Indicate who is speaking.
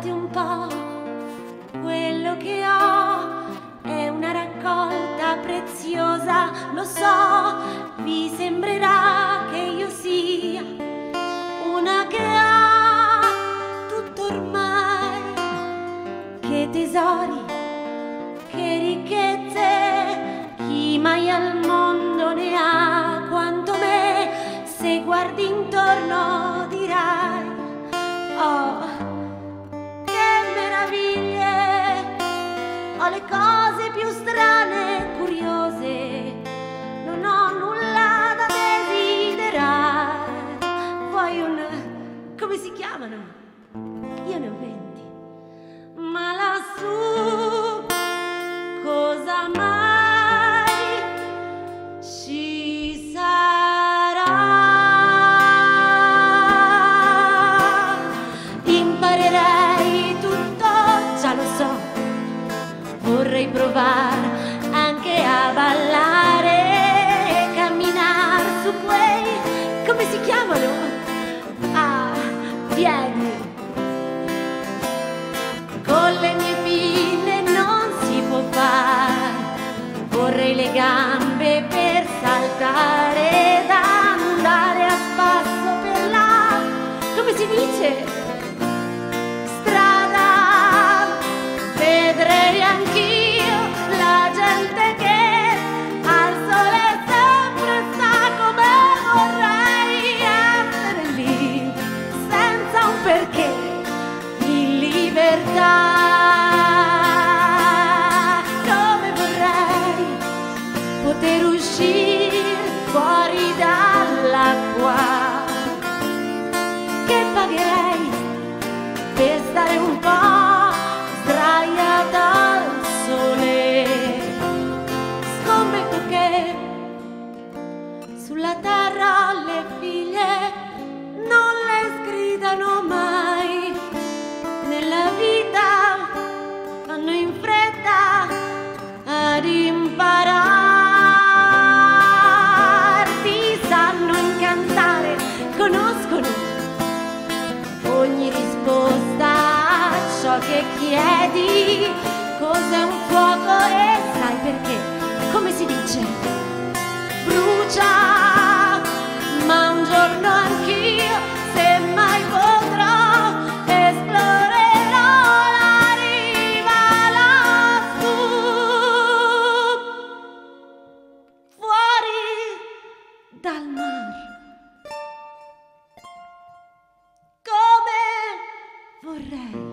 Speaker 1: Guardate un po', quello che ho è una raccolta preziosa, lo so, vi sembrerà che io sia una che ha tutto ormai, che tesori, che ricchezze, chi mai al mondo ne ha quanto me, se guardi intorno dirai, oh, ho le cose più strane e curiose, non ho nulla da desiderare. Vuoi un... come si chiamano? Io ne ho 20. Ma lassù cosa mai ci sarà? Imparerei tutto, già lo so. Vorrei provare anche a ballare e camminare su quei, come si chiamano? Ah, piedi. Con le mie pinne non si può fare. Vorrei le gambe per saltare ed andare a spasso per la, come si dice? Vedrei anch'io la gente che al sole sempre sta come vorrei essere lì, senza un perché, in libertà. Come vorrei poter uscire fuori dall'acqua, che pagherei per stare un po' sdraiata al sole. Scommetto che sulla terra le figlie non le sgridano mai, nella vita vanno in fretta ad impararti, sanno incantare, conoscono ogni risposta ciò che chiedi, cos'è un fuoco e sai perché, come si dice, brucia, ma un giorno anch'io, se mai potrò, esplorerò la riva lassù, fuori dal mar, come vorrei.